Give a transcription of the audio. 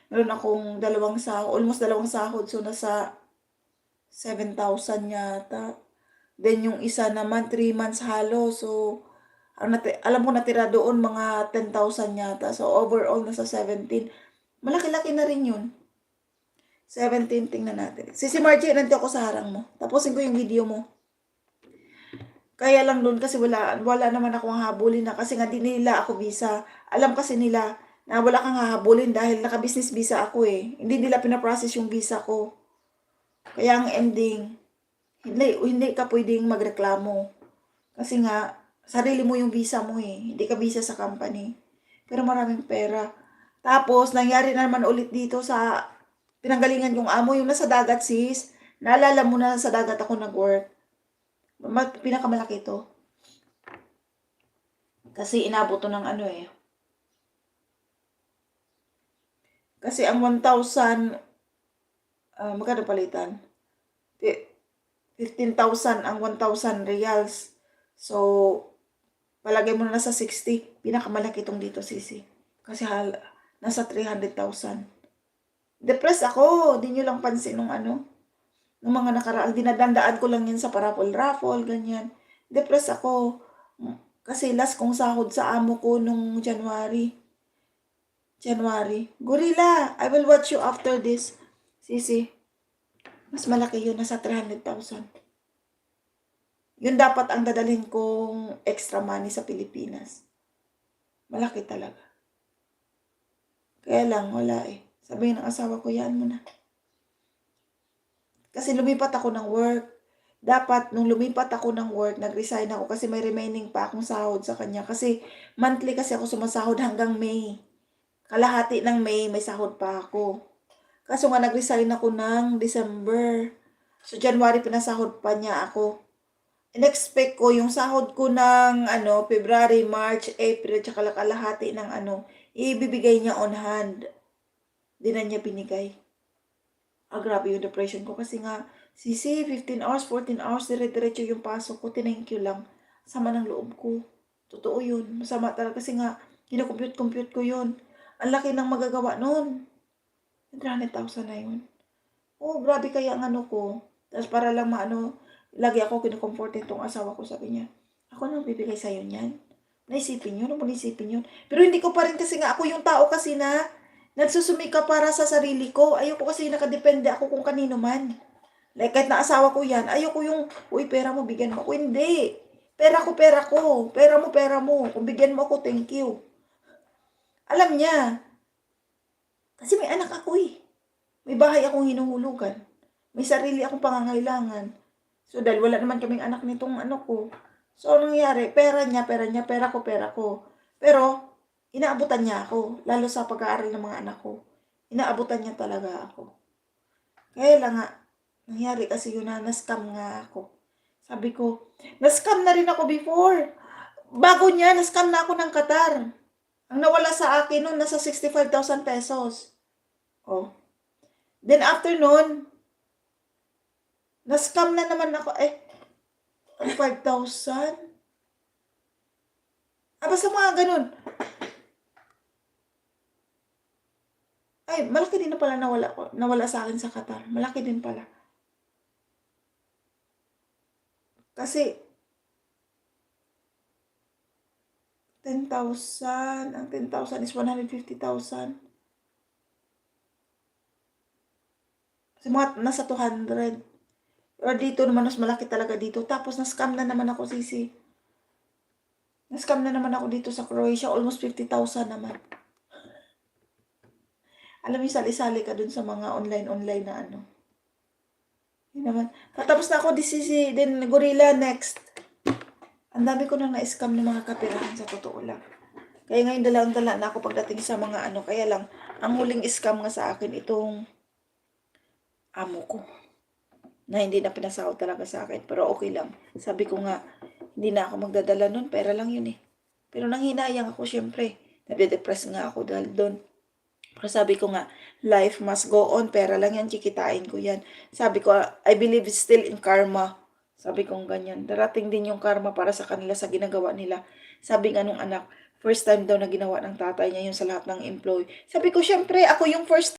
Meron akong almost dalawang sahod. So, nasa 7,000 yata. Then, yung isa naman, 3 months halo. So, alam ko natira doon mga 10,000 yata. So, overall, nasa 17. Malaki-laki na rin yun. 17, tingnan natin. Si Margie, nandiyo ako sa harang mo. Tapusin ko yung video mo. Kaya lang doon kasi wala naman akong hahabulin na kasi nga di nila ako visa. Alam kasi nila na wala kang hahabulin dahil naka-business visa ako eh. Hindi nila pinaprocess yung visa ko. Kaya ang ending, hindi ka pwedeng magreklamo. Kasi nga, sarili mo yung visa mo eh. Hindi ka visa sa company. Pero maraming pera. Tapos, nangyari na naman ulit dito sa pinanggalingan yung amo, yung nasa dagat sis. Naalala mo na sa dagat ako nag-work. Pinakamalaki ito. Kasi inabot to ng ano eh. Kasi ang 1,000, magkano palitan? 15,000 ang 1,000 reals. So, palagay mo na nasa 60. Pinakamalaki itong dito, sisi. Kasi nasa 300,000. Depressed ako. Di nyo lang pansin nung ano. Nung mga nakaraan. Dinadandaan ko lang yun sa raffle, ganyan. Depressed ako. Kasi last kong sahod sa amo ko nung January. Gorilla, I will watch you after this. Sisi. Mas malaki yun. Nasa 300,000. Yun dapat ang dadalhin kong extra money sa Pilipinas. Malaki talaga. Kaya lang, wala eh. Sabihin ng asawa ko, yan mo na. Kasi lumipat ako ng work. Dapat, nung lumipat ako ng work, nag-resign ako kasi may remaining pa akong sahod sa kanya. Kasi monthly kasi ako sumasahod hanggang May. Kalahati ng May, may sahod pa ako. Kaso nga, nag-resign ako ng December. So, January, pinasahod pa niya ako. In-expect ko yung sahod ko ng February, March, April, tsaka kalahati ng ibibigay niya on hand. Di na niya binigay. Grabe yung depression ko kasi nga, sisi, 15 hours, 14 hours, dire-diretso yung pasok ko, thank you lang. Sama ng loob ko. Totoo yun. Masama talaga kasi nga, kinakompute ko yun. Ang laki ng magagawa nun. 300,000 na yun. Oh, grabe kaya ang ko. Tapos para lang lagi ako kinukomfortin tong asawa ko, sabi niya, ako nang bibigay sa'yo niyan. Naisipin yun, naisipin yun. Pero hindi ko pa rin kasi nga, ako yung tao kasi na nagsusumika para sa sarili ko. Ayoko kasi nakadepende ako kung kanino man. Like, kahit na asawa ko yan, ayoko yung, uy, pera mo, bigyan mo ako. Hindi. Pera ko, pera ko. Pera mo, pera mo. Kung bigyan mo ako, thank you. Alam niya. Kasi may anak ako eh. May bahay akong hinuhulugan. May sarili akong pangangailangan. So, dahil wala naman kaming anak nitong ko. So, nangyari, pera niya, pera ko. Pero, inaabutan niya ako. Lalo sa pag-aaral ng mga anak ko. Inaabutan niya talaga ako. Kaya lang nga, nangyari kasi yun na, na-scam nga ako. Sabi ko, na-scam na rin ako before. Bago niya, na-scam na ako ng Qatar. Ang nawala sa akin noon, nasa 65,000 pesos. Oh. Then after noon, na-scam na naman ako. 5,000? Basta mga ganun. Malaki din na pala nawala sa akin sa Qatar. Malaki din pala. Kasi, 10,000. Ang 10,000 is 150,000. Kasi mga nasa 200. Or dito naman, mas malaki talaga dito. Tapos, na-scam na naman ako, sisi. Na-scam na naman ako dito sa Croatia. Almost 50,000 naman. Alam mo, sali-sali ka dun sa mga online na Yun naman. Tapos na ako, then Gorilla next. Ang dami ko nang na-scam ng mga kapirahan sa totoo lang. Kaya ngayon dalang-dala na ako pagdating sa mga Kaya lang, ang huling scam nga sa akin, itong amo ko. Na hindi na pinasahod talaga sa akin. Pero okay lang. Sabi ko nga, hindi na ako magdadala nun. Pera lang yun eh. Pero nanghinayang ako syempre. Nade-depress nga ako dahil doon. Pero sabi ko nga, life must go on. Pera lang yan, chikitain ko yan. Sabi ko, I believe still in karma. Sabi ko ganyan. Darating din yung karma para sa kanila sa ginagawa nila. Sabi nga nung anak, first time daw na ginawa ng tatay niya yun sa lahat ng employee. Sabi ko, syempre, ako yung first